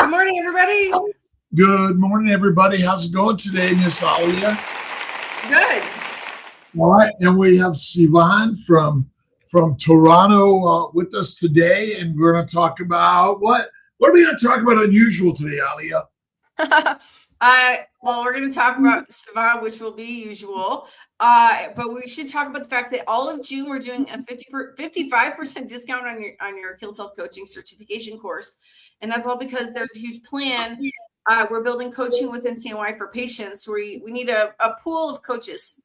Good morning, everybody. Good morning, everybody. How's it going today, Miss Alia? Good. All right, and we have Sivan from Toronto with us today, and we're going to talk about what are we going to talk about unusual today, Alia? Well, we're going to talk about Sivan, which will be usual, but we should talk about the fact that all of June we're doing a 55% discount on your Kiltz Health Coaching certification course, and that's all because there's a huge plan. We're building coaching within CNY for patients. We need a pool of coaches.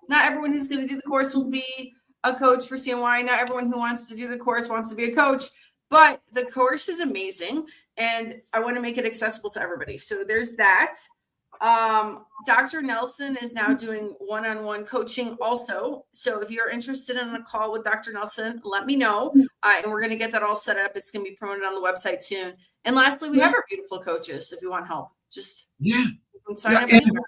Not everyone who's going to do the course will be a coach for CNY. Not everyone who wants to do the course wants to be a coach, but the course is amazing, and I want to make it accessible to everybody. So there's that. Dr. Nelson is now doing one-on-one coaching also. So if you're interested in a call with Dr. Nelson, let me know. And we're going to get that all set up. It's going to be promoted on the website soon. And lastly, we have our beautiful coaches. If you want help, just sign up anywhere.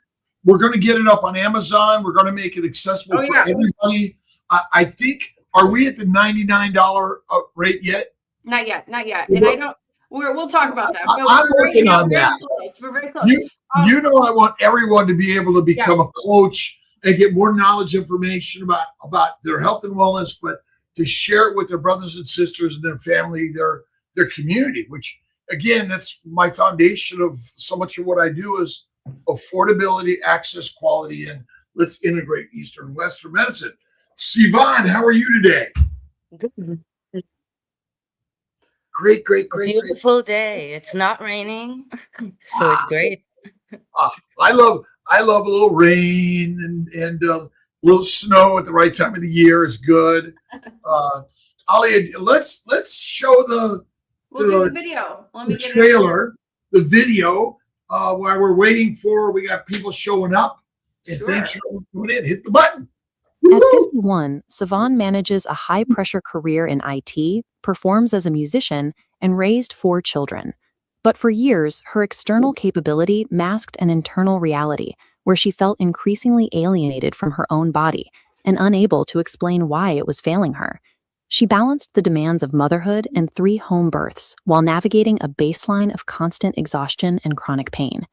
We're going to get it up on Amazon. We're going to make it accessible for everybody. I think, are we at the $99 rate yet? Not yet. And I don't. We'll talk about that. But I'm working on that. We're very close. You know, I want everyone to be able to become a coach and get more knowledge, information about their health and wellness, but to share it with their brothers and sisters and their family, their community, which, again, that's my foundation of so much of what I do is affordability, access, quality, and let's integrate Eastern and Western medicine. Sivan, how are you today? Good. Great. Beautiful day. It's not raining, so it's great. I love a little rain and a little snow at the right time of the year is good. Ali, let's show the video. The trailer, the video. While we're waiting we got people showing up. And thanks for coming in. Hit the button. At 51, Sivan manages a high-pressure career in IT, performs as a musician, and raised 4 children. But for years, her external capability masked an internal reality where she felt increasingly alienated from her own body and unable to explain why it was failing her. She balanced the demands of motherhood and 3 home births while navigating a baseline of constant exhaustion and chronic pain.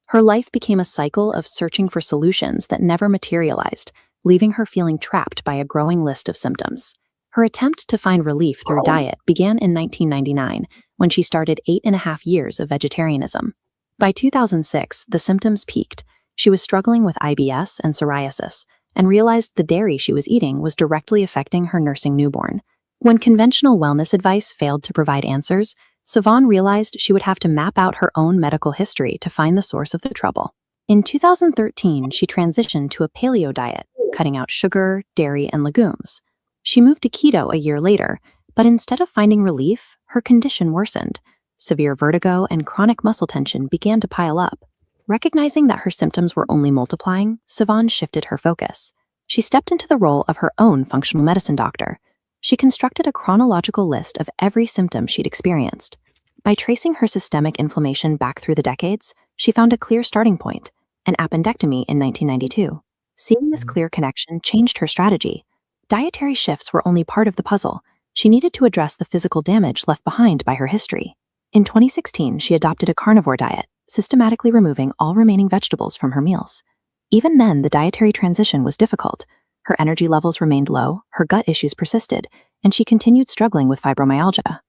Her life became a cycle of searching for solutions that never materialized, leaving her feeling trapped by a growing list of symptoms. Her attempt to find relief through diet began in 1999, when she started 8.5 years of vegetarianism. By 2006, the symptoms peaked. She was struggling with IBS and psoriasis, and realized the dairy she was eating was directly affecting her nursing newborn. When conventional wellness advice failed to provide answers, Sivan realized she would have to map out her own medical history to find the source of the trouble. In 2013, she transitioned to a paleo diet, cutting out sugar, dairy, and legumes. She moved to keto a year later, but instead of finding relief, her condition worsened. Severe vertigo and chronic muscle tension began to pile up. Recognizing that her symptoms were only multiplying, Sivan shifted her focus. She stepped into the role of her own functional medicine doctor. She constructed a chronological list of every symptom she'd experienced. By tracing her systemic inflammation back through the decades, she found a clear starting point, an appendectomy in 1992. Seeing this clear connection changed her strategy. Dietary shifts were only part of the puzzle. She needed to address the physical damage left behind by her history. In 2016, she adopted a carnivore diet, systematically removing all remaining vegetables from her meals. Even then, the dietary transition was difficult. Her energy levels remained low, her gut issues persisted, and she continued struggling with fibromyalgia.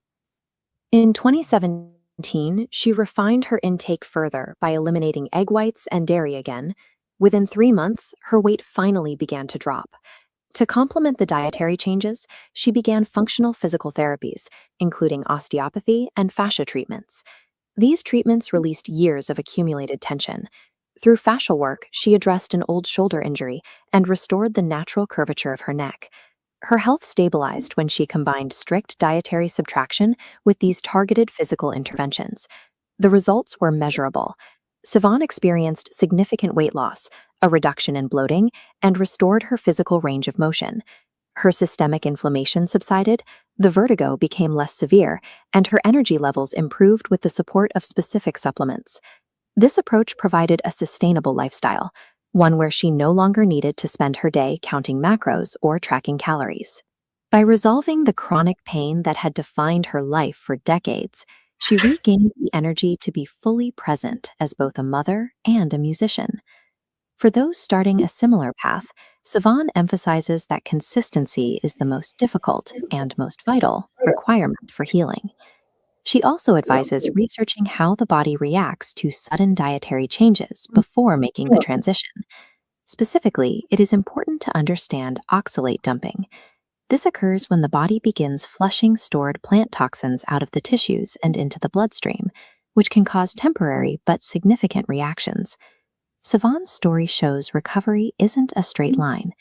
In 2017, she refined her intake further by eliminating egg whites and dairy again. Within 3 months, her weight finally began to drop. To complement the dietary changes, she began functional physical therapies, including osteopathy and fascia treatments. These treatments released years of accumulated tension. Through fascial work, she addressed an old shoulder injury and restored the natural curvature of her neck. Her health stabilized when she combined strict dietary subtraction with these targeted physical interventions. The results were measurable. Sivan experienced significant weight loss, a reduction in bloating, and restored her physical range of motion. Her systemic inflammation subsided, the vertigo became less severe, and her energy levels improved with the support of specific supplements. This approach provided a sustainable lifestyle, one where she no longer needed to spend her day counting macros or tracking calories. By resolving the chronic pain that had defined her life for decades, She regained the energy to be fully present as both a mother and a musician. For those starting a similar path, Sivan emphasizes that consistency is the most difficult and most vital requirement for healing. She also advises researching how the body reacts to sudden dietary changes before making the transition. Specifically, it is important to understand oxalate dumping. This occurs when the body begins flushing stored plant toxins out of the tissues and into the bloodstream, which can cause temporary but significant reactions. Sivan's story shows recovery isn't a straight line.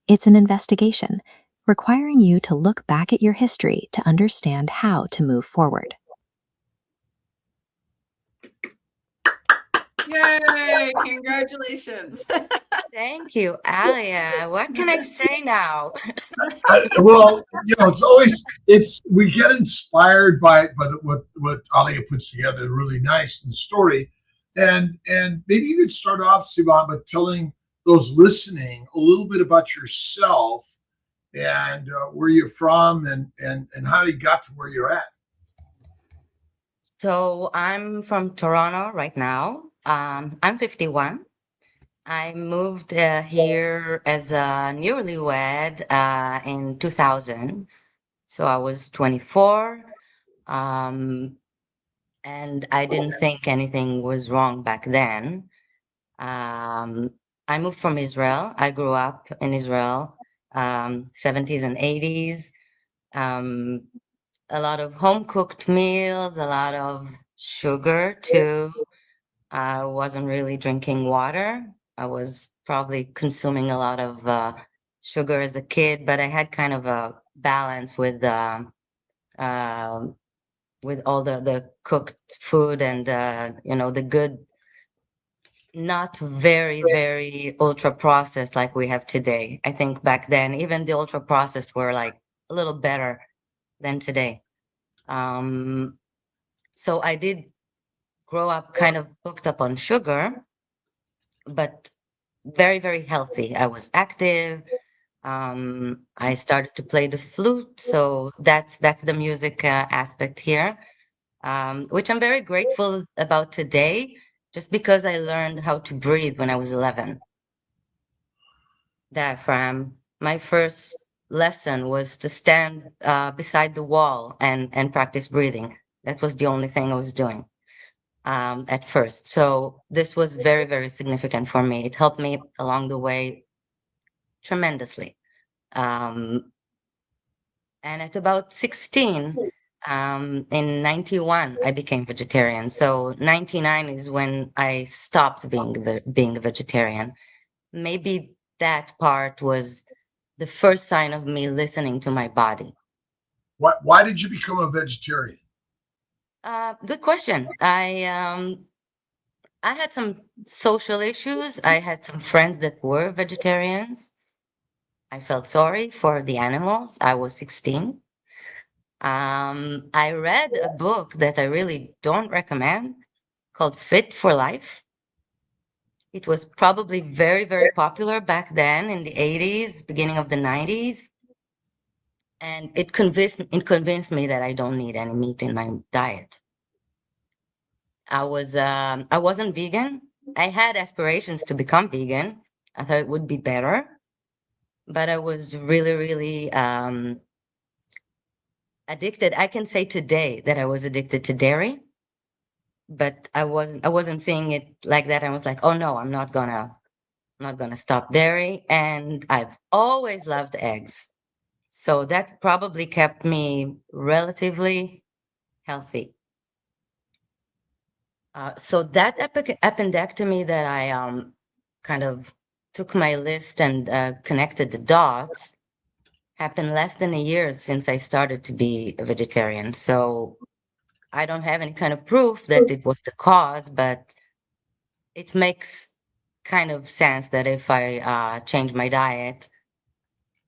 It's an investigation, requiring you to look back at your history to understand how to move forward. Yay! Congratulations. Thank you, Alia. What can I say now? Well, we get inspired by what Alia puts together really nice in the story, and maybe you could start off, Sivan, by telling those listening a little bit about yourself and where you're from and how you got to where you're at. So I'm from Toronto right now. I'm 51. I moved here as a newlywed in 2000. So I was 24. And I didn't think anything was wrong back then. I moved from Israel. I grew up in Israel, 70s and 80s. A lot of home cooked meals, a lot of sugar too. I wasn't really drinking water. I was probably consuming a lot of sugar as a kid, but I had kind of a balance with all the cooked food and the good, not very, very ultra processed like we have today. I think back then, even the ultra processed were like a little better than today. So I did grow up kind of hooked up on sugar, but very, very healthy. I was active. I started to play the flute, so that's the music aspect here, which I'm very grateful about today, just because I learned how to breathe when I was 11. Diaphragm. My first lesson was to stand beside the wall and practice breathing. That was the only thing I was doing at first. So this was very, very significant for me. It helped me along the way tremendously. And at about 16, in 91, I became vegetarian. So 99 is when I stopped being a vegetarian. Maybe that part was the first sign of me listening to my body. Why did you become a vegetarian? Good question. I had some social issues. I had some friends that were vegetarians. I felt sorry for the animals. I was 16. I read a book that I really don't recommend called Fit for Life. It was probably very, very popular back then in the 80s, beginning of the 90s. And it convinced me that I don't need any meat in my diet. I wasn't vegan. I had aspirations to become vegan. I thought it would be better, but I was really, really addicted. I can say today that I was addicted to dairy, but I wasn't seeing it like that. I was like, oh no, I'm not gonna stop dairy. And I've always loved eggs. So that probably kept me relatively healthy. So that appendectomy that I kind of took my list and connected the dots happened less than a year since I started to be a vegetarian. So I don't have any kind of proof that it was the cause, but it makes kind of sense that if I change my diet,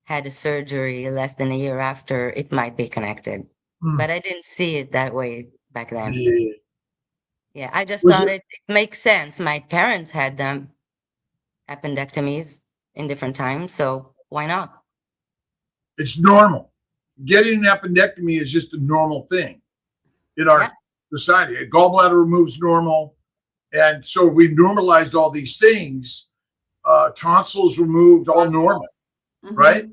had a surgery less than a year after, it might be connected. But I didn't see it that way back then. Yeah. Yeah, I just Was thought it- it makes sense. My parents had them appendectomies in different times, so why not? It's normal. Getting an appendectomy is just a normal thing in our Yeah. society. Gallbladder removes normal. And so we normalized all these things. Tonsils removed, all normal, right?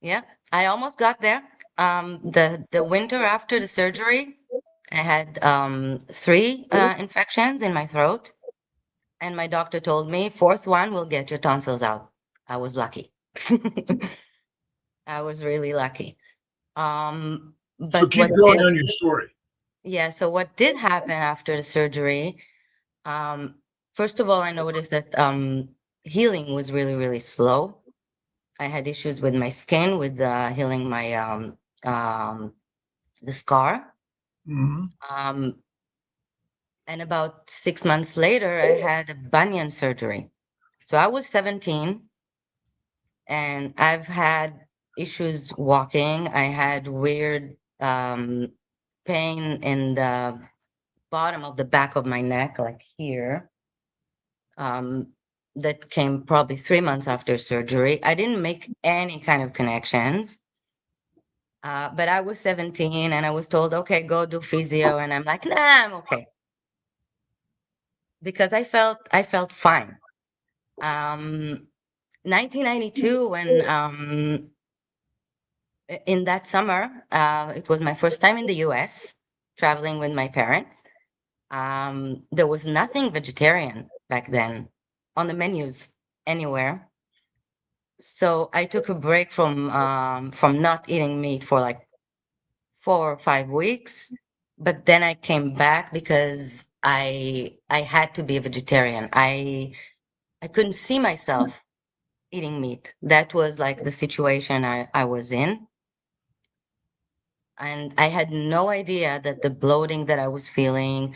Yeah, I almost got there. The winter after the surgery, I had 3 infections in my throat, and my doctor told me 4th one will get your tonsils out. I was lucky. I was really lucky. So But keep what going did, on your story. yeah, so what did happen after the surgery? First of all, I noticed that healing was really, really slow. I had issues with my skin, with healing my the scar. Hmm. And about 6 months later, I had a bunion surgery. So I was 17, and I've had issues walking. I had weird pain in the bottom of the back of my neck, like here. That came probably 3 months after surgery. I didn't make any kind of connections. But I was 17 and I was told, okay, go do physio. And I'm like, nah, I'm okay. Because I felt fine. 1992, when in that summer, it was my first time in the US, traveling with my parents. There was nothing vegetarian back then on the menus anywhere. So I took a break from not eating meat for like 4 or 5 weeks, but then I came back because I had to be a vegetarian. I couldn't see myself eating meat. That was like the situation I was in. And I had no idea that the bloating that I was feeling,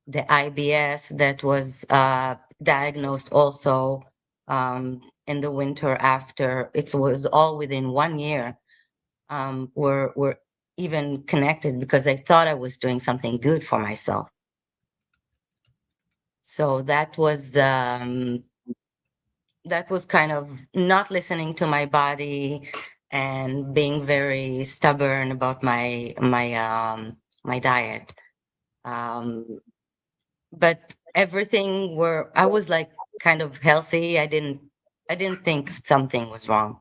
the IBS that was diagnosed also in the winter after, it was all within 1 year, were even connected, because I thought I was doing something good for myself. So that was kind of not listening to my body and being very stubborn about my diet. But everything I was like kind of healthy. I didn't think something was wrong.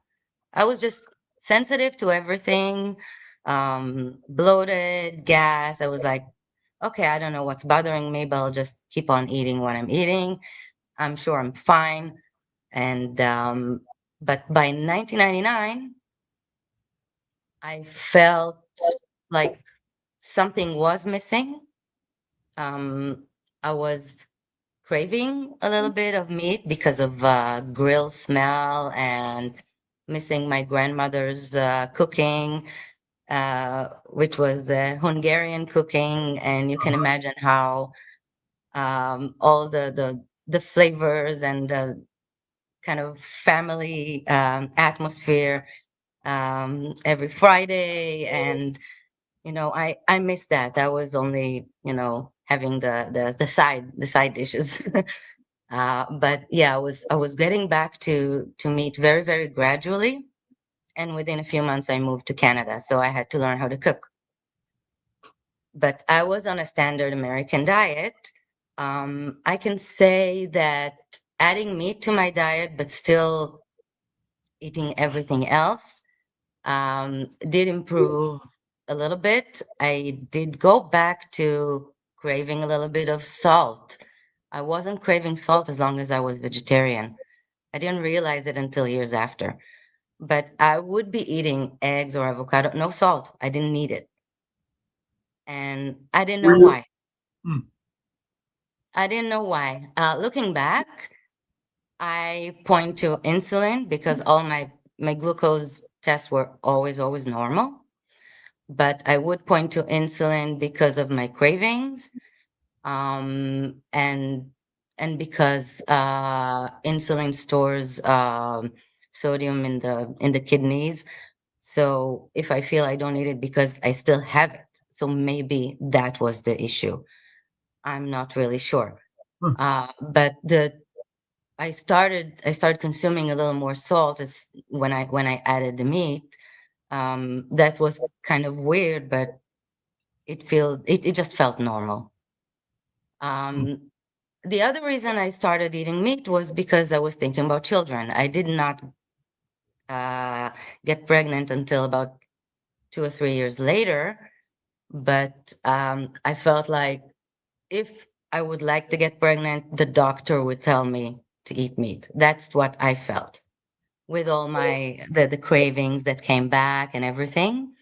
I was just sensitive to everything, bloated, gas. I was like, okay, I don't know what's bothering me, but I'll just keep on eating what I'm eating. I'm sure I'm fine. And but by 1999, I felt like something was missing. I was craving a little bit of meat because of grill smell, and missing my grandmother's cooking, which was Hungarian cooking, and you can imagine how all the flavors and the kind of family atmosphere every Friday, and I missed that. I was only having the side dishes. But yeah, I was getting back to meat very, very gradually, and within a few months I moved to Canada, so I had to learn how to cook. But I was on a standard American diet. I can say that adding meat to my diet, but still eating everything else, did improve a little bit. I did go back to craving a little bit of salt. I wasn't craving salt as long as I was vegetarian. I didn't realize it until years after. But I would be eating eggs or avocado, no salt. I didn't need it. And I didn't know why. Hmm. I didn't know why. Looking back, I point to insulin because all my glucose tests were always, always normal. But I would point to insulin because of my cravings, and because insulin stores sodium in the kidneys. So if I feel I don't need it, because I still have it, so maybe that was the issue. I'm not really sure. But I started consuming a little more salt as when I added the meat. That was kind of weird, but it just felt normal. The other reason I started eating meat was because I was thinking about children. I did not get pregnant until about 2 or 3 years later, but I felt like if I would like to get pregnant, the doctor would tell me to eat meat. That's what I felt with all the cravings that came back and everything.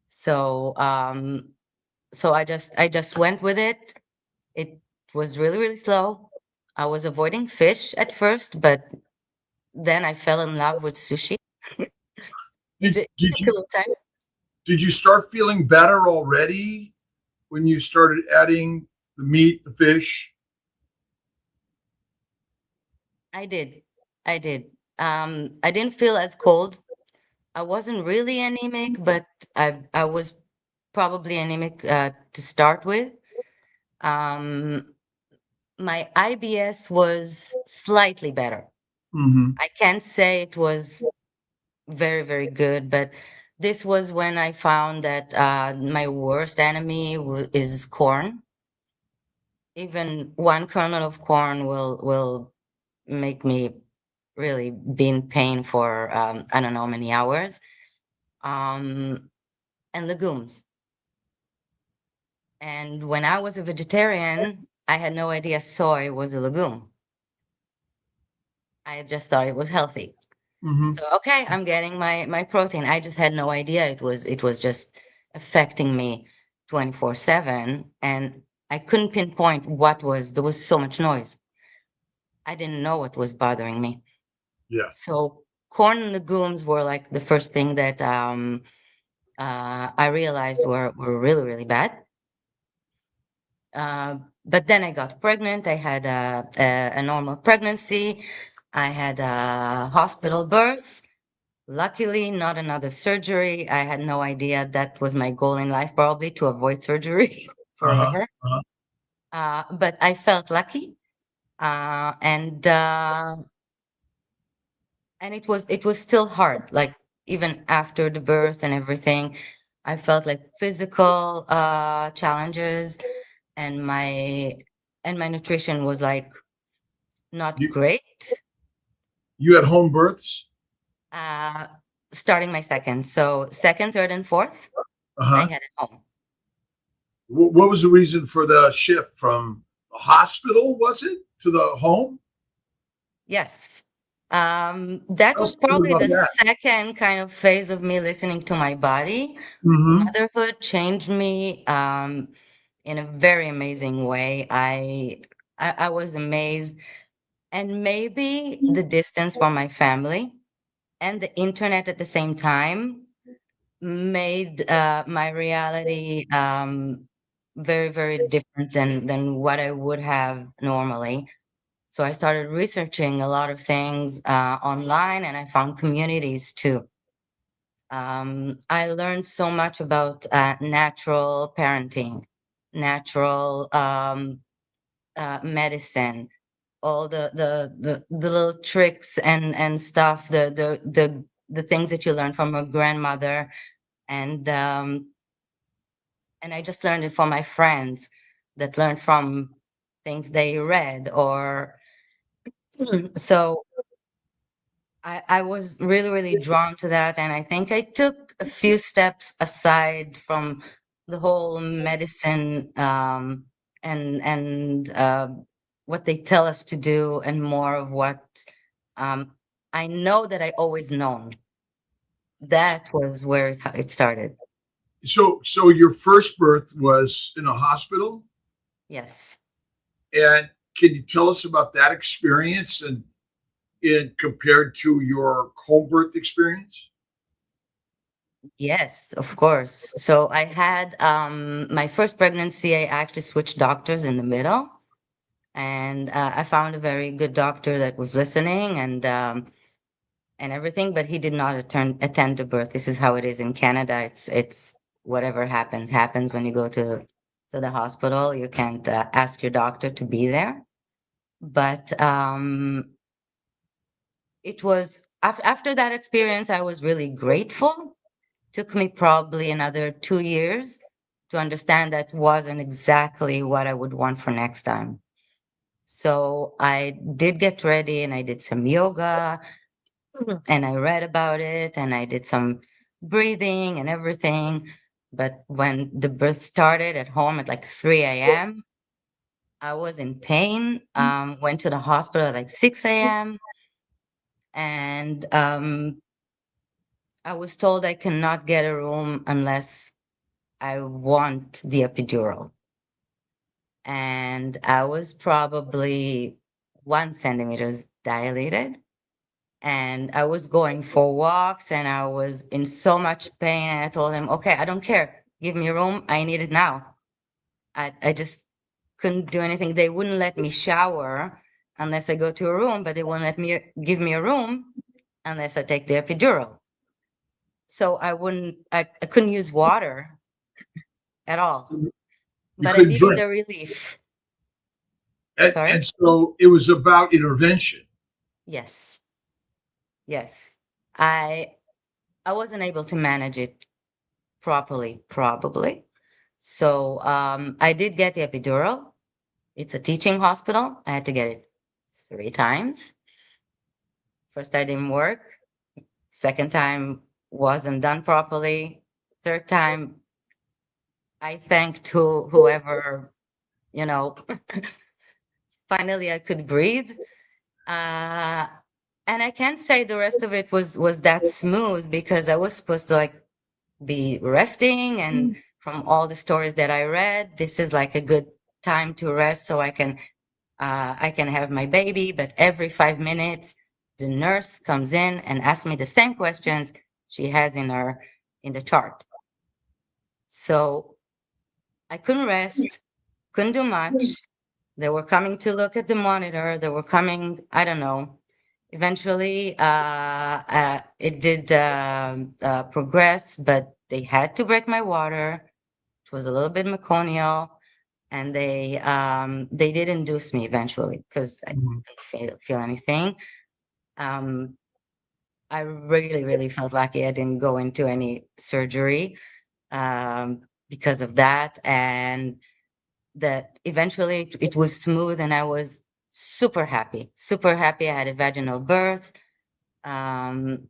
So I just went with it. It was really, really slow. I was avoiding fish at first, but then I fell in love with sushi. Did, It did took a you little time. did you start feeling better already when you started adding the meat, the fish? I did. I did. I didn't feel as cold. I wasn't really anemic, but I was probably anemic to start with. Um, my IBS was slightly better. Mm-hmm. I can't say it was very, very good, but this was when I found that my worst enemy is corn. Even one kernel of corn will make me really be in pain for I don't know how many hours. And legumes. And when I was a vegetarian, I had no idea soy was a legume. I just thought it was healthy. Mm-hmm. So okay, I'm getting my protein. I just had no idea it was just affecting me 24/7, and I couldn't pinpoint what was. There was so much noise. I didn't know what was bothering me. Yeah. So corn and legumes were like the first thing that I realized were really, really bad. But then I got pregnant. I had a normal pregnancy. I had a hospital birth. Luckily, not another surgery. I had no idea that was my goal in life, probably to avoid surgery Uh-huh. forever. Uh-huh. But I felt lucky, and it was still hard. Like even after the birth and everything, I felt like physical challenges, and my nutrition was like not You great. you had home births? Uh, Starting my second, so second, third, and fourth, I Uh-huh. had at home. What was the reason for the shift from the hospital, was it, to the home? Yes. That Tell us was a little probably about the that. second kind of phase of me listening to my body. Mm-hmm. Motherhood changed me in a very amazing way. I was amazed, and maybe the distance from my family and the internet at the same time made my reality very, very different than what I would have normally. So I started researching a lot of things online, and I found communities too. I learned so much about natural parenting, natural medicine, all the little tricks and stuff, the things that you learn from a grandmother, and um, and I just learned it from my friends that learned from things they read or so I was really, really drawn to that, and I think I took a few steps aside from the whole medicine and what they tell us to do, and more of what um, I know that I always known. That was where it started. So your first birth was in a hospital, Yes. and can you tell us about that experience and in compared to your home birth experience? Yes, of course. So I had my first pregnancy, I actually switched doctors in the middle. And I found a very good doctor that was listening and everything, but he did not attend the birth. This is how it is in Canada. It's whatever happens happens when you go to the hospital. You can't ask your doctor to be there. But it was after that experience, I was really grateful. Took me probably another 2 years to understand that wasn't exactly what I would want for next time. So I did get ready and I did some yoga and I read about it and I did some breathing and everything. But when the birth started at home at like 3 a.m., I was in pain. Went to the hospital at like 6 a.m. and I was told I cannot get a room unless I want the epidural. And I was probably 1 centimeter dilated. And I was going for walks and I was in so much pain. And I told him, okay, I don't care. Give me a room. I need it now. I just couldn't do anything. They wouldn't let me shower unless I go to a room, but they wouldn't let me give me a room unless I take the epidural. So I couldn't use water at all. But I couldn't needed drink. the relief. And, Sorry? and so it was about intervention. Yes. Yes. I wasn't able to manage it properly, probably. So I did get the epidural. It's a teaching hospital. I had to get it 3 times. First time didn't work. Second time wasn't done properly. Third time, I thanked whoever, you know, finally I could breathe. And I can't say the rest of it was that smooth because I was supposed to like be resting, and from all the stories that I read, this is like a good time to rest so I can have my baby. But every 5 minutes, the nurse comes in and asks me the same questions she has in the chart. So I couldn't rest, couldn't do much. They were coming to look at the monitor. They were coming, I don't know. Eventually, it did progress, but they had to break my water. It was a little bit meconial, and they did induce me eventually because I didn't feel anything. I really, really felt lucky I didn't go into any surgery because of that, and that eventually it was smooth, and I was super happy, super happy. I had a vaginal birth, and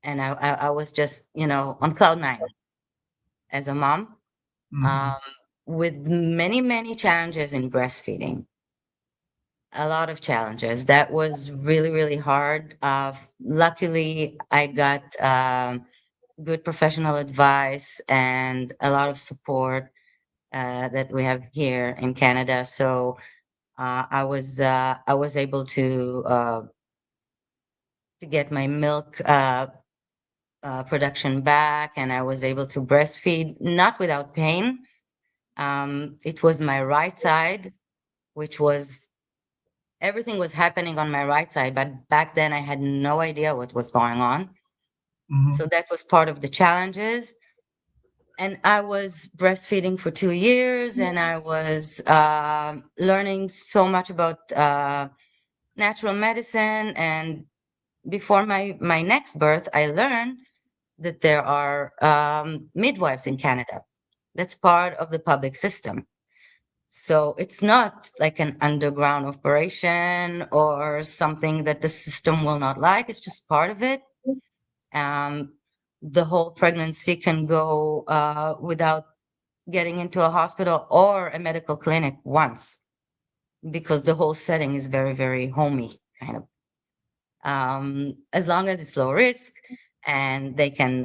I was just, on cloud 9 as a mom, with many, many challenges in breastfeeding. A lot of challenges. That was really, really hard. Luckily, I got good professional advice and a lot of support that we have here in Canada. So I was able to get my milk production back, and I was able to breastfeed, not without pain. It was my right side, which was everything was happening on my right side, but back then I had no idea what was going on. So that was part of the challenges. And I was breastfeeding for 2 years, and I was learning so much about natural medicine. And before my next birth, I learned that there are midwives in Canada. That's part of the public system. So it's not like an underground operation or something that the system will not like. It's just part of it. The whole pregnancy can go without getting into a hospital or a medical clinic once, because the whole setting is very, very homey, kind of. As long as it's low risk, and they can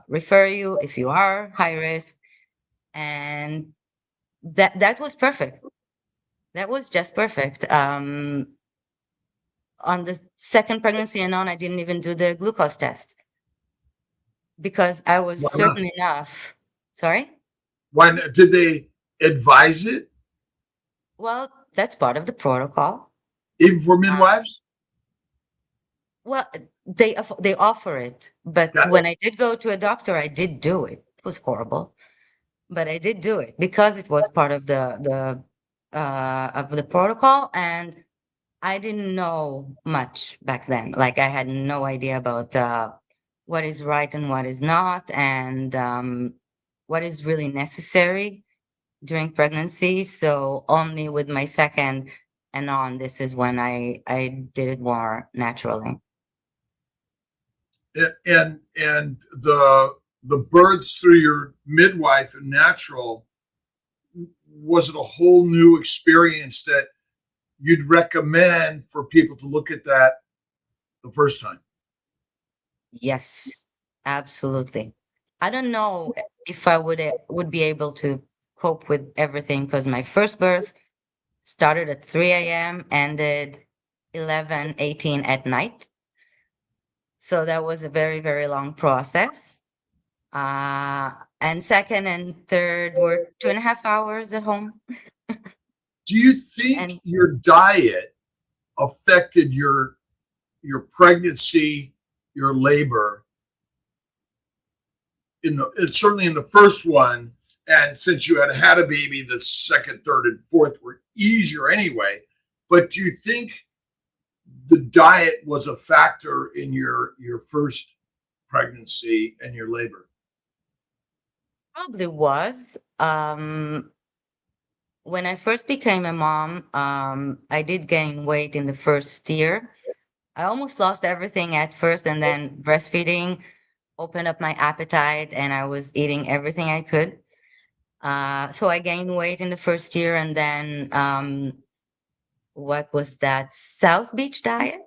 refer you if you are high risk. And that was perfect. That was just perfect. On the second pregnancy and on, I didn't even do the glucose test because I was Why not? certain enough. Sorry? Why not? Did they advise it Well, that's part of the protocol. even for midwives? Well, they offer it, but Got when I did go to a doctor, I did do it. It was horrible, but I did do it because it was part of the protocol, and I didn't know much back then. Like I had no idea about what is right and what is not, and what is really necessary during pregnancy. So only with my second and on, this is when I did it more naturally. And the births through your midwife and natural, was it a whole new experience that you'd recommend for people to look at that the first time? Yes, absolutely. I don't know if I would be able to cope with everything, because my first birth started at 3 a.m., ended 11:18 at night. So that was a very, very long process. And second and third were 2.5 hours at home. Do you think And your diet affected your pregnancy, your labor, certainly in the first one? And since you had a baby, the second, third, and fourth were easier anyway. But do you think the diet was a factor in your first pregnancy and your labor? probably was. When I first became a mom, I did gain weight in the first year. I almost lost everything at first, and then breastfeeding opened up my appetite, and I was eating everything I could. So I gained weight in the first year, and then what was that? South Beach diet.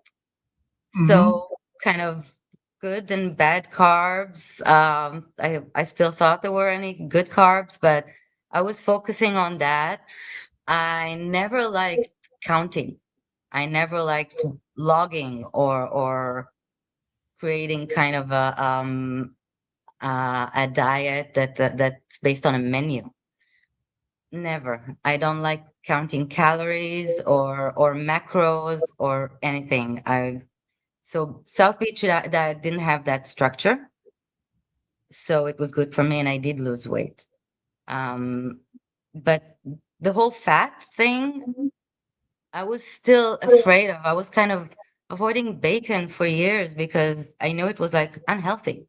Mm-hmm. So kind of good and bad carbs. I still thought there were any good carbs, but I was focusing on that. I never liked counting. I never liked logging or creating kind of a diet that's based on a menu. Never. I don't like counting calories or macros or anything. So South Beach that didn't have that structure, so it was good for me, and I did lose weight. Um, but the whole fat thing, I was still afraid of. I was kind of avoiding bacon for years because I knew it was like unhealthy.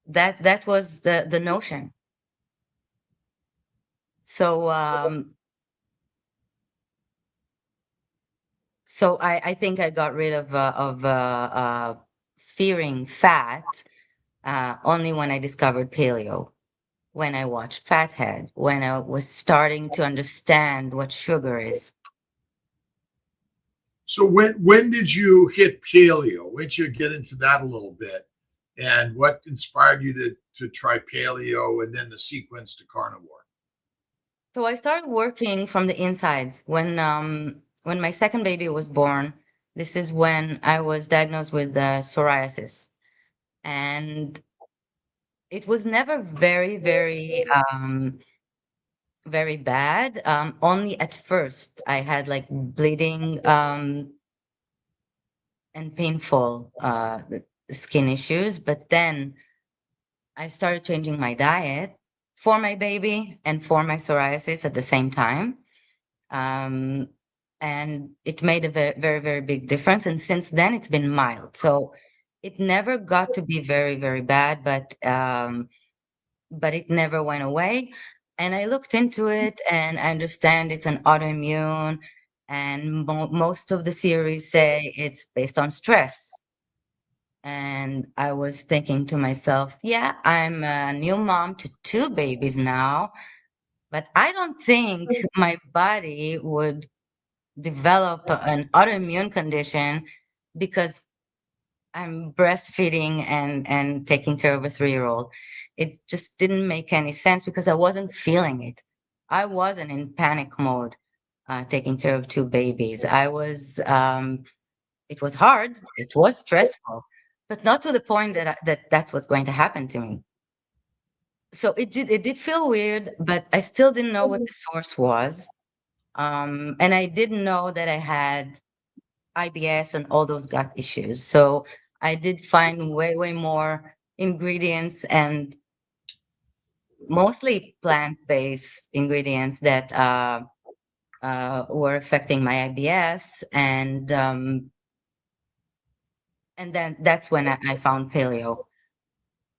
That was the notion. So so I think I got rid of fearing fat only when I discovered paleo, when I watched Fathead, when I was starting to understand what sugar is. So when did you hit paleo? When did you get into that a little bit? And what inspired you to try paleo and then the sequence to carnivore? So I started working from the insides when my second baby was born. This is when I was diagnosed with psoriasis, and it was never very bad. Only at first I had like bleeding and painful skin issues, but then I started changing my diet for my baby and for my psoriasis at the same time. Um, and it made a very, very, very big difference. And since then, it's been mild. So it never got to be very, very bad, but it never went away. And I looked into it, and I understand it's an autoimmune, and most of the theories say it's based on stress. And I was thinking to myself, yeah, I'm a new mom to two babies now, but I don't think my body would develop an autoimmune condition because I'm breastfeeding and taking care of a 3-year-old. It just didn't make any sense because I wasn't feeling it. I wasn't in panic mode, taking care of two babies. It was hard. It was stressful, but not to the point that's what's going to happen to me. So it did feel weird, but I still didn't know what the source was. And I didn't know that I had IBS and all those gut issues. So I did find way, way more ingredients, and mostly plant-based ingredients that were affecting my IBS. And then that's when I found paleo.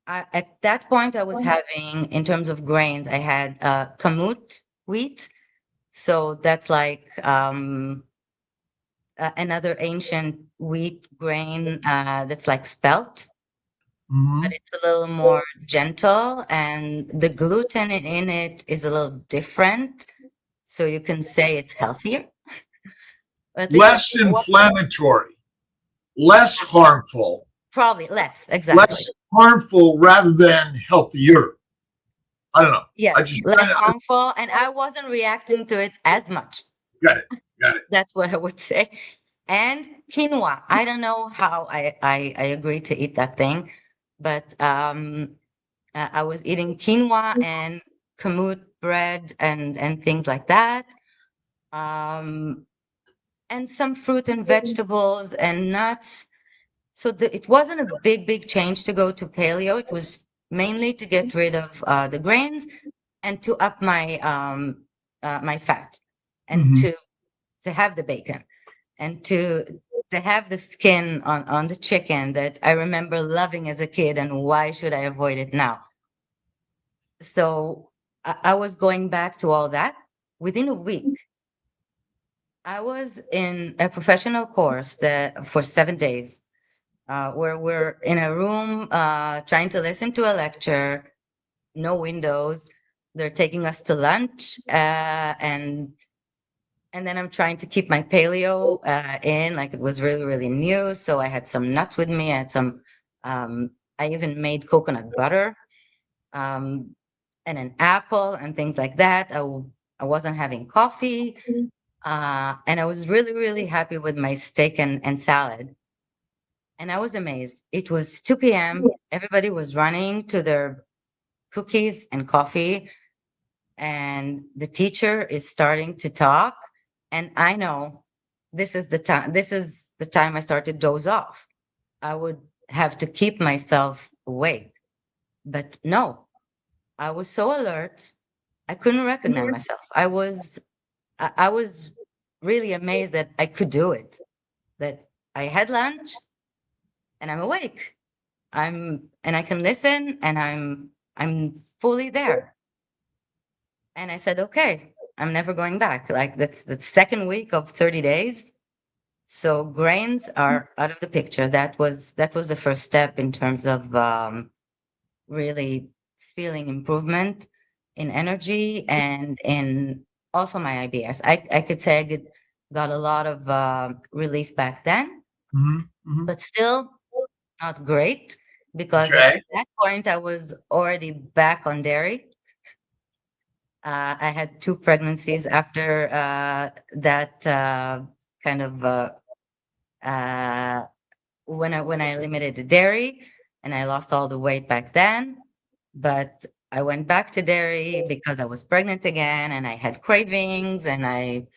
At that point, I was having, in terms of grains, I had kamut wheat. So that's like another ancient wheat grain that's like spelt, but Mhm. it's a little more gentle, and the gluten in it is a little different. So you can say it's healthier. At least Less inflammatory, less harmful, probably less, exactly. less harmful rather than healthier. I don't know. I Yes, just less kind of harmful, and I wasn't reacting to it as much. got it. Got it. That's what I would say. And quinoa. I don't know how I agreed to eat that thing, but I was eating quinoa and kamut bread and things like that. Um, and some fruit and vegetables and nuts. So it wasn't a big change to go to paleo. It was mainly to get rid of the grains and to up my fat and Mhm. to have the bacon and to have the skin on the chicken that I remember loving as a kid, and why should I avoid it now? So I was going back to all that. Within a week, I was in a professional course that for 7 days, where we're in a room trying to listen to a lecture, no windows. They're taking us to lunch, and then I'm trying to keep my paleo in, like it was really new. So I had some nuts with me. I had some. I even made coconut butter, and an apple and things like that. I wasn't having coffee, and I was really happy with my steak and salad. And I was amazed. It was 2 p.m. Everybody was running to their cookies and coffee, and the teacher is starting to talk. And I know this is the time. This is the time I started doze off. I would have to keep myself awake, but no, I was so alert. I couldn't recognize myself. I was really amazed that I could do it. That I had lunch and I'm awake. And I can listen and I'm fully there. And I said, okay, I'm never going back. Like that's the second week of 30 days. So grains are out of the picture. That was the first step in terms of really feeling improvement in energy and in also my IBS. I could say got a lot of relief back then, Mhm. Mhm. but still not great because at Okay. that point I was already back on dairy. I had two pregnancies after that kind of when I limited the dairy, and I lost all the weight back then. But I went back to dairy because I was pregnant again, and I had cravings, and I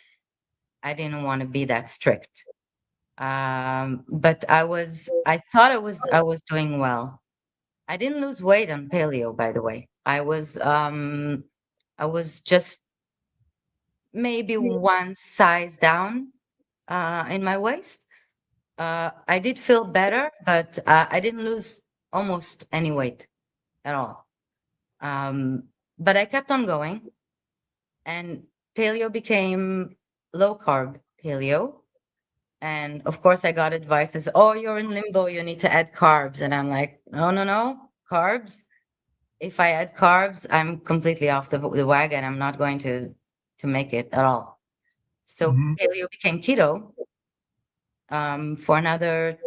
didn't want to be that strict. But I thought I was doing well. I didn't lose weight on paleo, by the way. I was just maybe one size down in my waist. I did feel better, but I didn't lose almost any weight at all. Um, but I kept on going, and paleo became low carb paleo. And of course, I got advices, oh, you're in limbo, you need to add carbs. And I'm like, no, carbs. If I add carbs, I'm completely off the wagon. I'm not going to make it at all. So Mhm. paleo became keto for another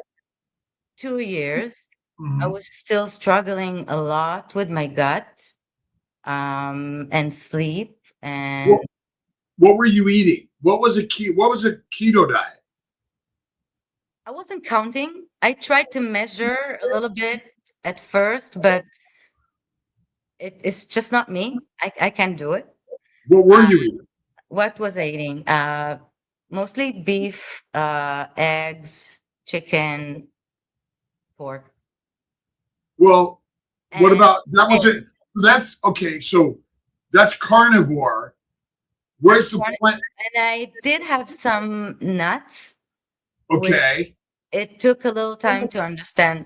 2 years. I Mhm. was still struggling a lot with my gut and sleep, and What were you eating? What was a keto diet? I wasn't counting. I tried to measure a little bit at first, but it's just not me. I can't do it. What were Uh, you eating? what was I eating? Mostly beef, eggs, chicken, pork, Well, what and about that was it? That's okay. So that's carnivore. that's Where's the one. plant? And I did have some nuts, which Okay. it took a little time to understand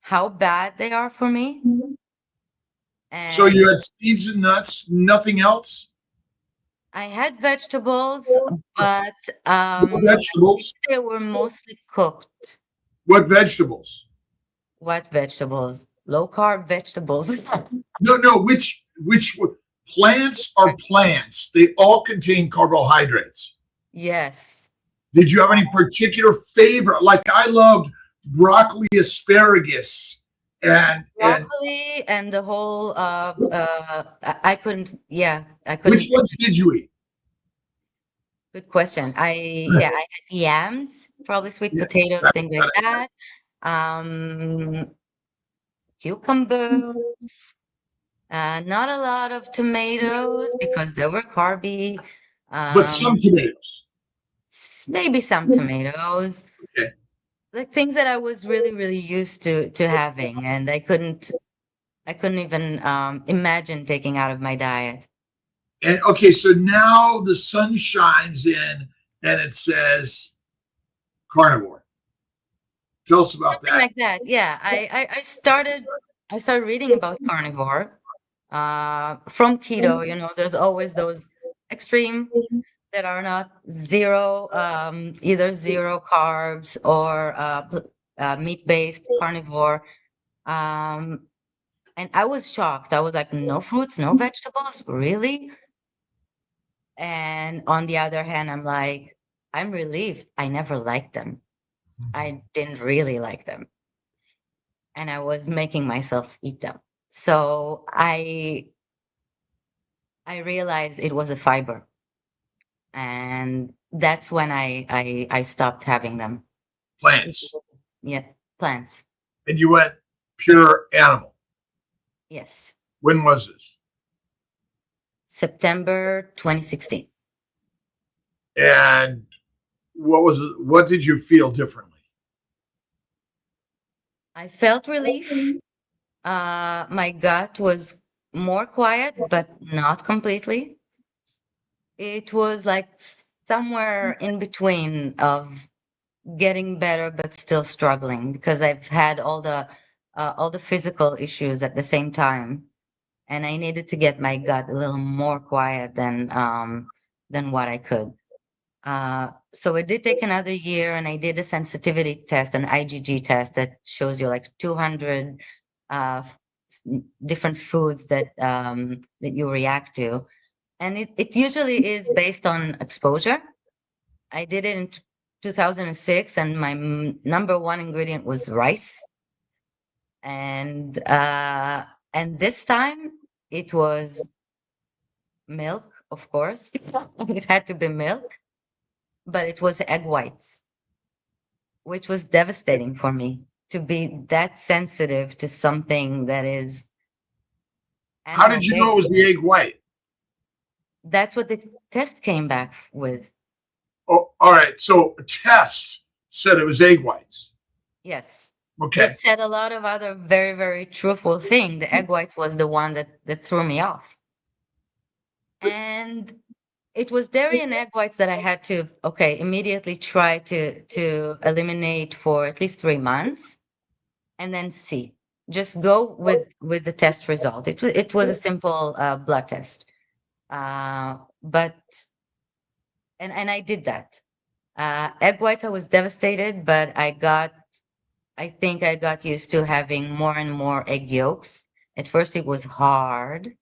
how bad they are for me. So And you had seeds and nuts, nothing else? I had vegetables, but What vegetables? they were mostly cooked. What vegetables? What vegetables? Low carb vegetables. No, which plants are plants. They all contain carbohydrates. Yes. Did you have any particular favorite? Like I loved broccoli, asparagus, and Broccoli and the whole I couldn't, yeah, I which couldn't. ones did you eat? Good question. I had yams, probably sweet Yeah, potatoes, got things it, like got it. that. Um, Cucumbers, not a lot of tomatoes because they were carby. But some tomatoes. Maybe some tomatoes, Okay. like things that I was really, really used to having, and I couldn't even imagine taking out of my diet. And okay, so now the sun shines in and it says carnivore. Tell us about Something that. like that. Yeah, I started reading about carnivore from keto. You know, there's always those extreme that are not zero, either zero carbs or meat-based carnivore. Um, and I was shocked. I was like, no fruits, no vegetables, really? And on the other hand, I'm like, I'm relieved. I never liked them. I didn't really like them. And I was making myself eat them. So I realized it was a fiber. And that's when I stopped having them. Plants. Yeah, plants. And you went pure animal. Yes. When was this? September 2016. And what did you feel differently? I felt relief. My gut was more quiet, but not completely. It was like somewhere in between of getting better, but still struggling because I've had all the physical issues at the same time, and I needed to get my gut a little more quiet than what I could. So it did take another year, and I did a sensitivity test, an IgG test that shows you like 200 different foods that that you react to, and it usually is based on exposure. I did it in 2006, and my number one ingredient was rice, and this time it was milk, of course. It had to be milk, but it was egg whites, which was devastating for me to be that sensitive to something that is How did you know it was the egg white? That's what the test came back with. Oh, all right. So a test said it was egg whites. Yes. Okay. It said a lot of other very, very truthful things. The egg whites was the one that threw me off. And it was dairy and egg whites that I had to, immediately try to eliminate for at least 3 months and then see. Just go with the test result. It was a simple blood test. But I did that. Egg whites, I was devastated, but I think I got used to having more and more egg yolks. At first it was hard,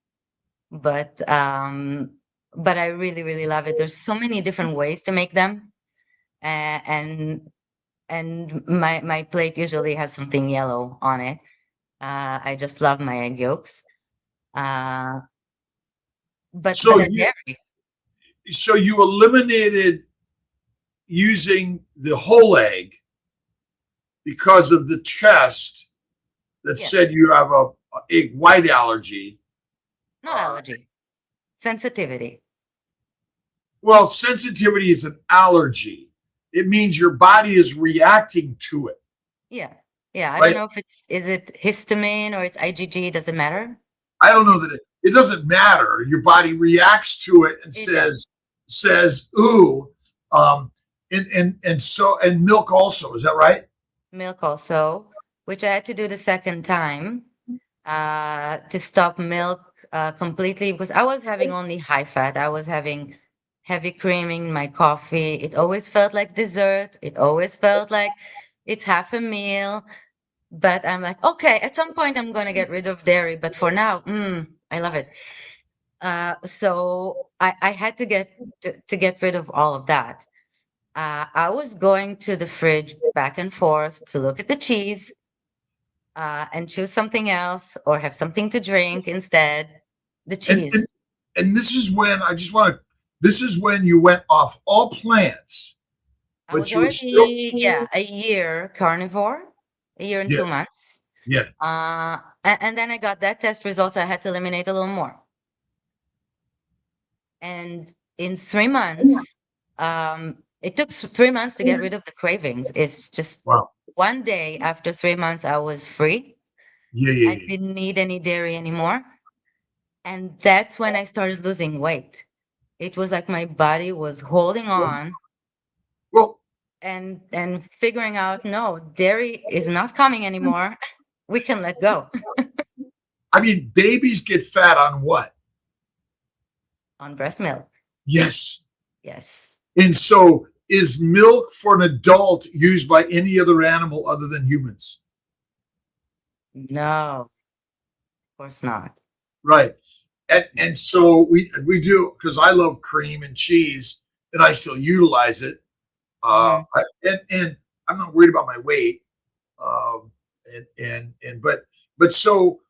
but I really, really love it. There's so many different ways to make them. And my plate usually has something yellow on it. I just love my egg yolks. But So the dairy. So you eliminated using the whole egg because of the test that Yes. said you have a egg white allergy. Not allergy. Sensitivity. Well, sensitivity is an allergy. It means your body is reacting to it. Yeah. Yeah. I Right. don't know if is it histamine or it's IgG, does it matter? I don't know that it doesn't matter. Your body reacts to it and says, ooh. And milk also, is that right? Milk also. which I had to do the second time to stop milk completely, because I was having only high fat. I was having heavy creaming in my coffee. It always felt like dessert. It always felt like it's half a meal. But I'm like, okay, at some point I'm going to get rid of dairy. But for now, I love it. So I had to get rid of all of that. I was going to the fridge back and forth to look at the cheese and choose something else or have something to drink instead. The And, cheese. and this is when I just want to, this is when you went off all plants, I but was you were still, already, a year carnivore, a year and yeah, 2 months. yeah. And then I got that test results. I had to eliminate a little more. And in 3 months, it took 3 months to get rid of the cravings. It's just Wow. one day after 3 months, I was free. Yeah, yeah, I yeah. didn't need any dairy anymore. And that's when I started losing weight. It was like my body was holding on Well, and figuring out, no, dairy is not coming anymore. We can let go I mean, babies get fat on what? on breast milk. Yes. Yes. And so is milk for an adult used by any other animal other than humans? No, of course not. Right. And so we do, because I love cream and cheese and I still utilize it. And I'm not worried about my weight. But so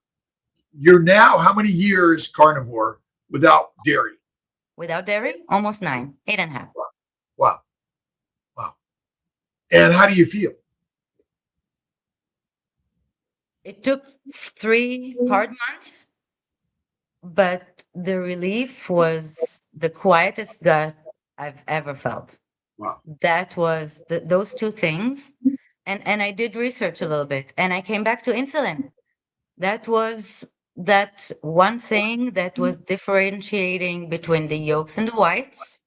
you're now how many years carnivore without dairy? Without dairy, almost 9, 8.5. Wow. Wow. And how do you feel? It took 3 hard months, but the relief was the quietest gut I've ever felt. Wow. That was those two things. And I did research a little bit and I came back to insulin. That was that one thing that was differentiating between the yolks and the whites.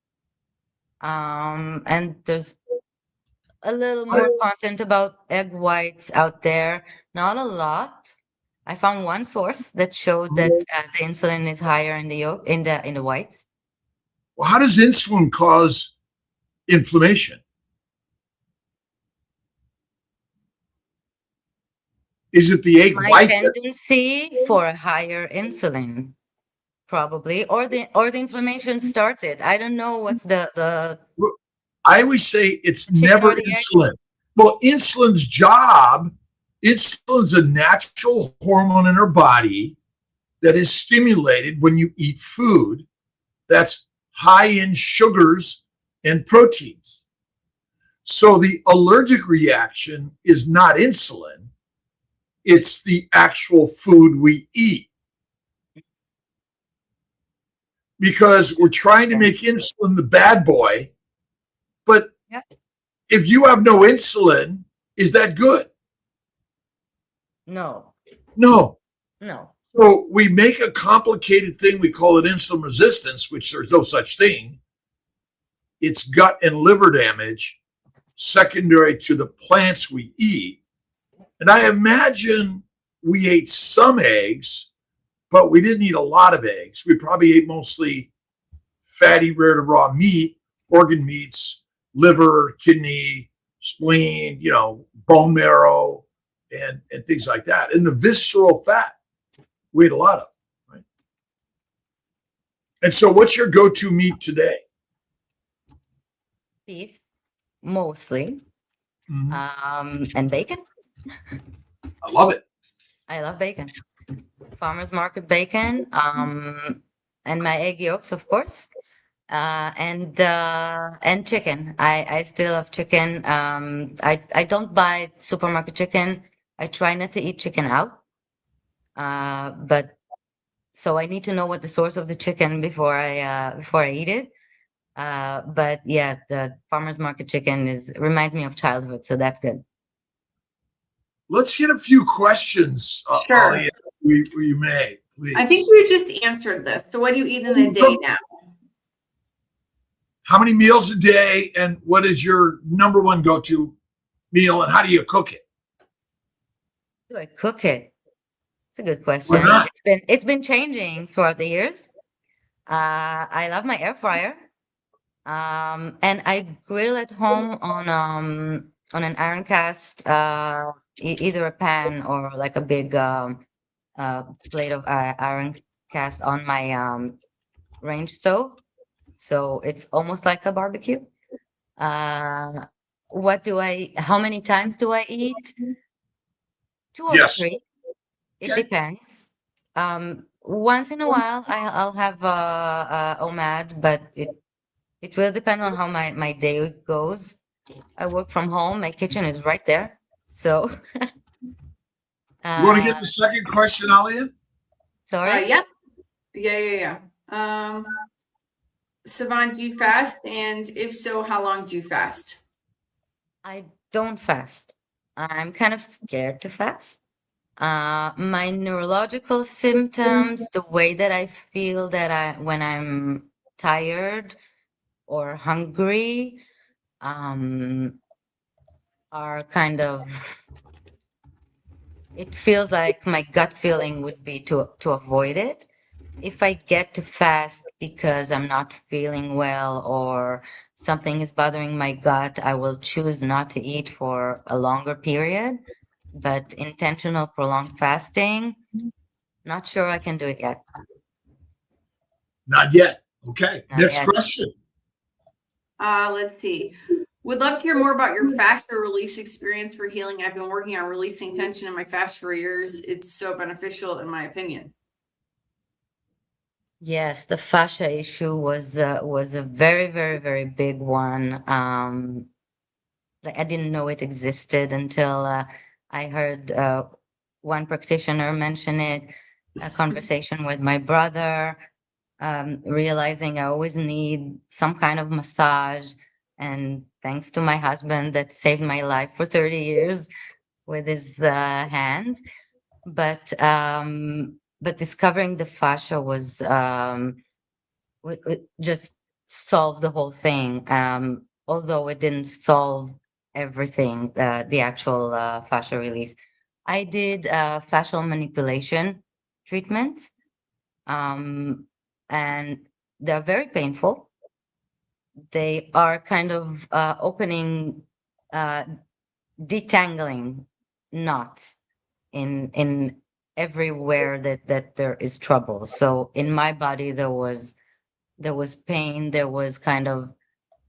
And there's a little more content about egg whites out there, not a lot. I found one source that showed that the insulin is higher in the yolk in the whites. Well, how does insulin cause inflammation? Is it the egg My white? tendency for a higher insulin, probably, or the inflammation started. I don't know what's the I always say it's chicken never or the egg. insulin. Well, insulin's job, insulin's a natural hormone in our body that is stimulated when you eat food that's high in sugars and proteins. So the allergic reaction is not insulin, it's the actual food we eat. Because we're trying to make insulin the bad boy, but Yeah. if you have no insulin, is that good? No, No. no. So we make a complicated thing, we call it insulin resistance, which there's no such thing. It's gut and liver damage secondary to the plants we eat. And I imagine we ate some eggs, but we didn't eat a lot of eggs. We probably ate mostly fatty, rare to raw meat, organ meats, liver, kidney, spleen, bone marrow, and things like that. And the visceral fat, we ate a lot of, right? And so what's your go-to meat today? Beef, mostly, Mhm. and bacon. I love it. I love bacon. Farmers market bacon, and my egg yolks, of course, and chicken. I still love chicken. I don't buy supermarket chicken. I try not to eat chicken out. But so I need to know what the source of the chicken before I eat it. But yeah, the farmers market chicken reminds me of childhood, so that's good. Let's get a few questions, Sure. Ali, we may, please. I think we just answered this. So what do you eat in a day now? How many meals a day, and what is your number one go-to meal, and how do you cook it? Do I cook it? It's a good Why question. not? It's been changing throughout the years. I love my air fryer. And I grill at home on an iron cast, either a pan or like a big plate of iron cast on my range stove. So it's almost like a barbecue. Uh, how many times do I eat? Two or Yes. three. It Okay. depends. Once in a while, I'll have OMAD, but it will depend on how my day goes. I work from home. My kitchen is right there. So, You want to get uh, the second question, Alia? sorry. Yeah. Sivan, do you fast? And if so, how long do you fast? I don't fast. I'm kind of scared to fast. My neurological symptoms, the way that I feel when I'm tired or hungry, um, are kind of, it feels like my gut feeling would be to avoid it. If I get to fast because I'm not feeling well or something is bothering my gut, I will choose not to eat for a longer period. But intentional prolonged fasting, not sure I can do it yet. Not yet. Okay. Not Next yet. question. Let's see. Would love to hear more about your fascia release experience for healing. I've been working on releasing tension in my fascia for years. It's so beneficial, in my opinion. Yes, the fascia issue was a very, very, very big one. Like I didn't know it existed until I heard one practitioner mention it, a conversation with my brother, realizing I always need some kind of massage. And thanks to my husband that saved my life for 30 years with his hands. But discovering the fascia was just solved the whole thing. Although it didn't solve everything, the actual fascia release. I did fascial manipulation treatments, and they're very painful. They are kind of opening, uh, detangling knots in everywhere that there is trouble. So in my body there was pain, there was kind of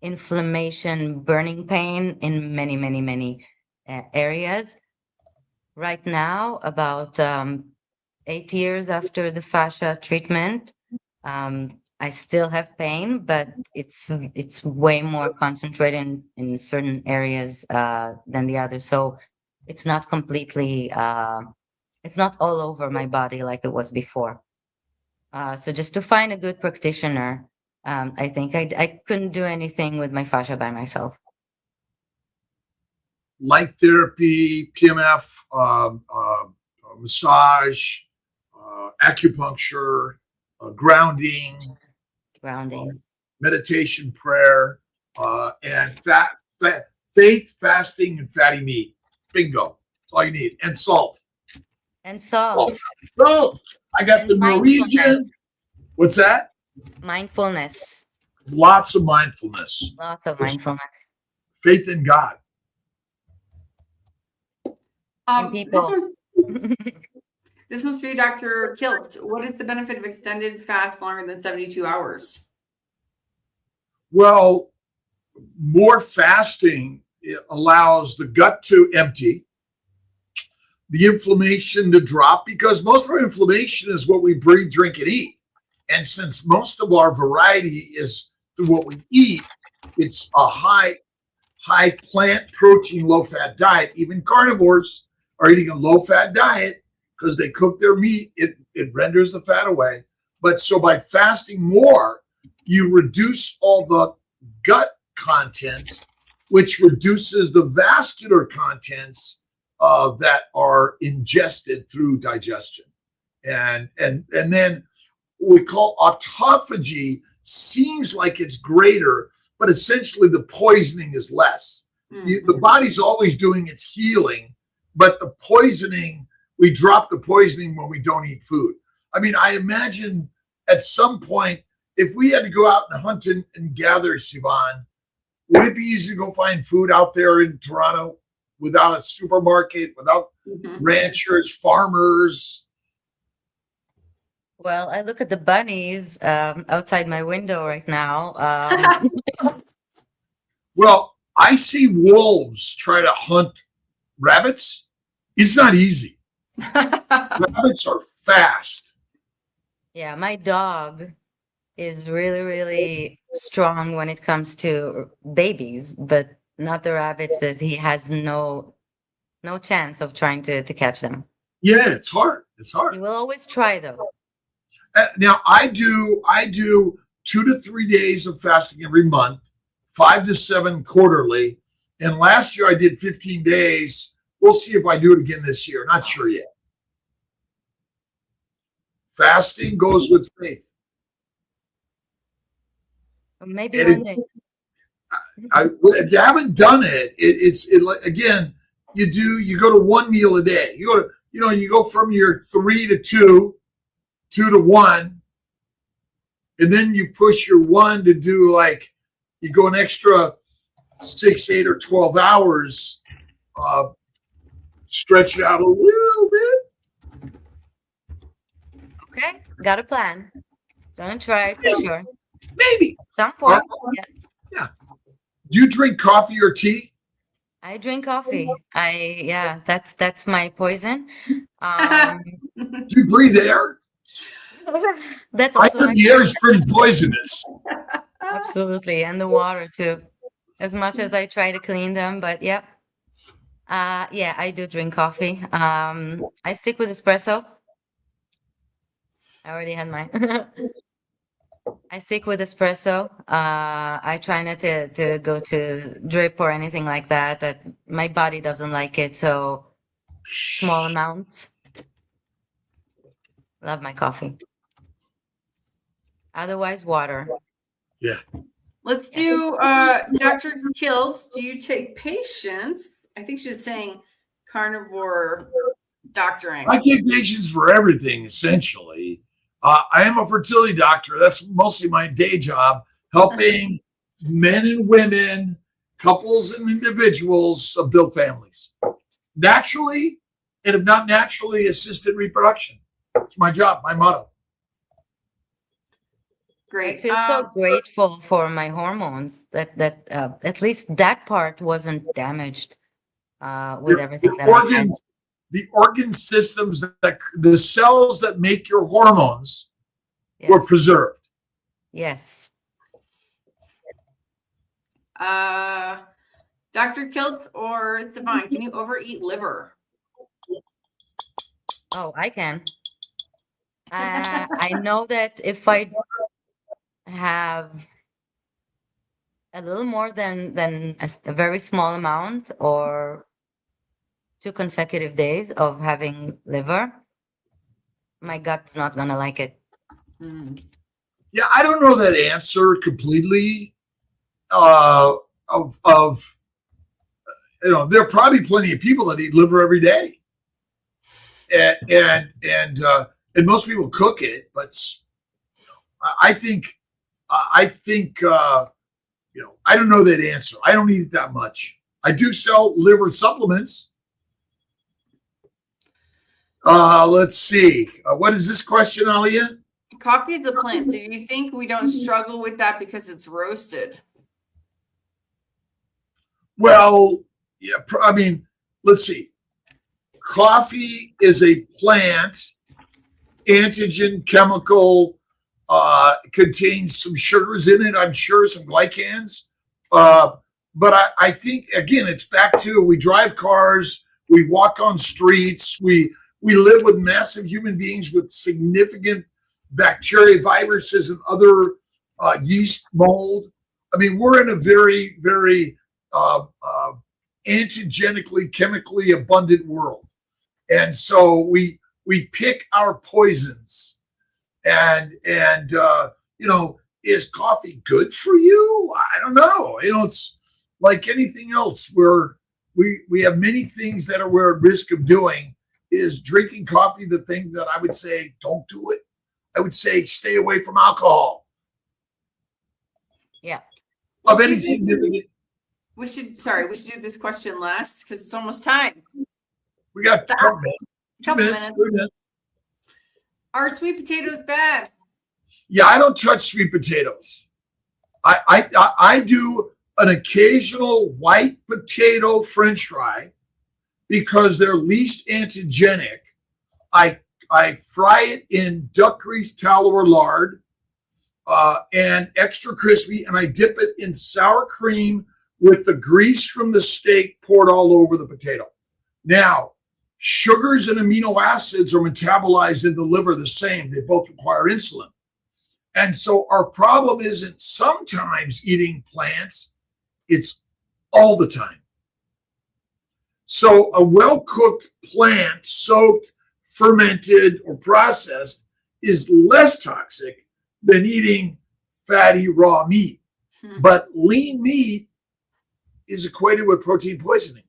inflammation, burning pain in many, many, many areas. Right now, about 8 years after the fascia treatment, I still have pain, but it's way more concentrated in certain areas than the others. So it's not completely, it's not all over my body like it was before. So just to find a good practitioner, I think I couldn't do anything with my fascia by myself. Light therapy, PMF, massage, acupuncture, grounding, meditation, prayer, and faith, fasting, and fatty meat. Bingo. That's all you need. And salt. And salt. Salt. I got And the Norwegian. What's that? Mindfulness. Lots of mindfulness. Lots of mindfulness. Faith in God. And people. This one's for you, Dr. Kiltz. What is the benefit of extended fast longer than 72 hours? Well, more fasting allows the gut to empty, the inflammation to drop, because most of our inflammation is what we breathe, drink, and eat. And since most of our variety is through what we eat, it's a high plant protein, low fat diet. Even carnivores are eating a low fat diet because they cook their meat. It renders the fat away. But so by fasting more, you reduce all the gut contents, which reduces the vascular contents that are ingested through digestion. And then what we call autophagy seems like it's greater, but essentially the poisoning is less. Mm-hmm. The body's always doing its healing, but the poisoning we drop the poisoning when we don't eat food. I mean, I imagine at some point, if we had to go out and hunt and gather, Sivan, would it be easy to go find food out there in Toronto without a supermarket, without ranchers, farmers? Well, I look at the bunnies outside my window right now. Well, I see wolves try to hunt rabbits. It's not easy. Rabbits are fast. Yeah, my dog is really, really strong when it comes to babies, but not the rabbits. That he has no chance of trying to catch them. Yeah, it's hard. It's hard. He will always try though. Now I do 2 to 3 days of fasting every month, 5 to 7 quarterly. And last year I did 15 days. We'll see if I do it again this year. Not sure yet. Fasting goes with faith. Maybe And one day. if you haven't done it, again, you go to 1 meal a day. You go from your 3 to 2, 2 to 1, and then you push your 1 to do you go an extra 6, 8, or 12 hours, stretch it out a little bit. Okay, got a plan. Gonna try it for sure. Maybe. At some point. Yeah. Do you drink coffee or tea? I drink coffee. That's my poison. Do you breathe air? That's I also heard the air is pretty poisonous. absolutely, and the water too. As much as I try to clean them, but yeah. Yeah, I do drink coffee. I stick with espresso. I already had mine. I stick with espresso. I try not to go to drip or anything like that. That my body doesn't like it, so small amounts. Love my coffee. Otherwise, water. Yeah. Let's do Dr. Kiltz. Do you take patients? I think she was saying carnivore doctoring. I take patients for everything, essentially. I am a fertility doctor. That's mostly my day job, helping men and women, couples and individuals build families. Naturally, and if not naturally, assisted reproduction. It's my job, my motto. Great. I feel so grateful for my hormones that at least that part wasn't damaged with everything that I had. The organ systems, the cells that make your hormones were preserved. Yes. Dr. Kiltz or Sivan, can you overeat liver? Oh, I can. I know that if I have a little more than a very small amount or 2 consecutive days of having liver, my gut's not gonna like it. Yeah, I don't know that answer completely. There are probably plenty of people that eat liver every day, and most people cook it, but I think I don't know that answer. I don't eat it that much. I do sell liver supplements. Let's see. What is this question, Alia? Coffee is a plant. Do you think we don't struggle with that because it's roasted? Well, yeah. I mean, let's see. Coffee is a plant, antigen, chemical, contains some sugars in it, I'm sure, some glycans. But I think, again, it's back to we drive cars, we walk on streets, we live with massive human beings with significant bacteria, viruses, and other yeast, mold. I mean, we're in a very, very antigenically, chemically abundant world. And so we pick our poisons. And is coffee good for you? I don't know. It's like anything else where we have many things that we're at risk of doing. is drinking coffee the thing that I would say don't do it? I would say stay away from alcohol. Yeah. Of any significant. We should do this question last because it's almost time. We got a couple minutes. 2 minutes. 3 minutes. Are sweet potatoes bad? Yeah, I don't touch sweet potatoes. I do an occasional white potato French fry because they're least antigenic. I fry it in duck grease, tallow, or lard, and extra crispy, and I dip it in sour cream with the grease from the steak poured all over the potato. Now, sugars and amino acids are metabolized in the liver the same. They both require insulin. And so our problem isn't sometimes eating plants, it's all the time. So a well-cooked plant, soaked, fermented, or processed is less toxic than eating fatty raw meat. But lean meat is equated with protein poisoning.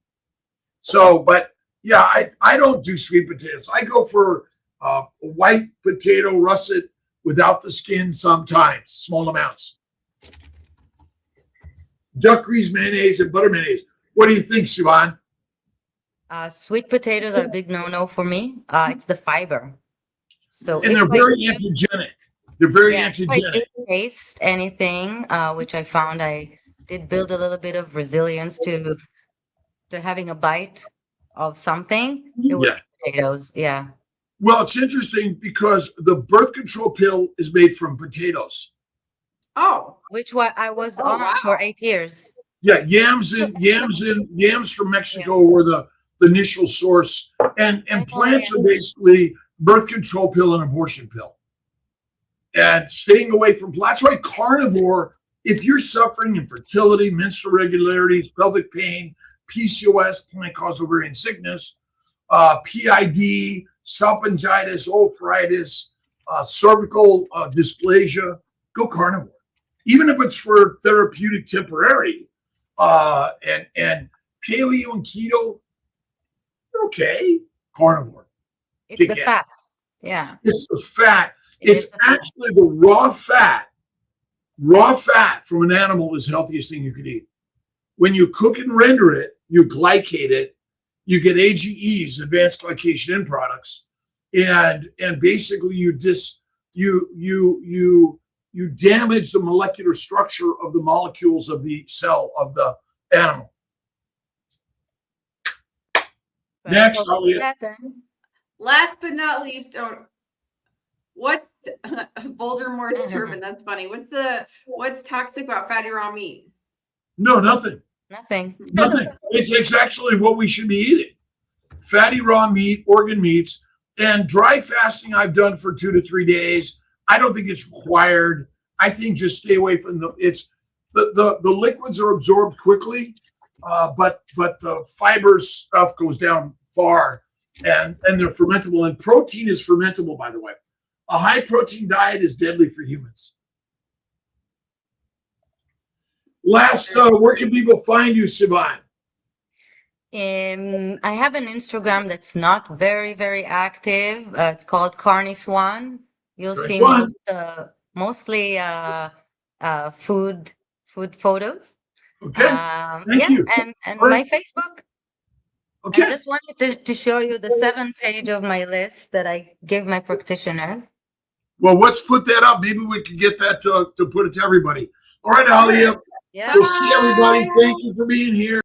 So, but yeah, I don't do sweet potatoes. I go for a white potato russet without the skin sometimes, small amounts. Duck grease, mayonnaise, and butter mayonnaise. What do you think, Sivan? Sweet potatoes are a big no-no for me. It's the fiber. So And they're very antigenic. They're very if I antigenic. didn't taste anything, which I found I did build a little bit of resilience to having a bite of something. It was potatoes. Yeah. Well, it's interesting because the birth control pill is made from potatoes. Oh, Which I was on for 8 years. Yeah, yams from Mexico were the initial source, and plants are basically birth control pill and abortion pill. And staying away from that's why carnivore. If you're suffering infertility, menstrual irregularities, pelvic pain, PCOS, plant-caused ovarian sickness, PID, salpingitis, oophorytis, cervical dysplasia, go carnivore. Even if it's for therapeutic temporary, and paleo and keto, they're okay. Carnivore. It's the fat. Yeah. It's the fat. It's actually the raw fat. Raw fat from an animal is the healthiest thing you could eat. When you cook and render it, you glycate it, you get AGEs, advanced glycation end products, and basically you damage the molecular structure of the molecules of the cell of the animal. Next, last but not least, what's Bouldermore Servant? That's funny. What's toxic about fatty raw meat? No, nothing. Nothing. It's actually what we should be eating. Fatty raw meat, organ meats, and dry fasting I've done for 2 to 3 days. I don't think it's required. I think just stay away from the liquids are absorbed quickly, but the fiber stuff goes down far, and they're fermentable. And protein is fermentable, by the way. A high protein diet is deadly for humans. Last, where can people find you, Sivan? I have an Instagram that's not very, very active. It's called Carney Swan. You'll see mostly food photos. Okay. Thank you. And my Facebook. Okay. I just wanted to show you the 7th page of my list that I give my practitioners. Well, let's put that up. Maybe we can get that to put it to everybody. All right, Alia. Yeah. We'll see everybody. Thank you for being here.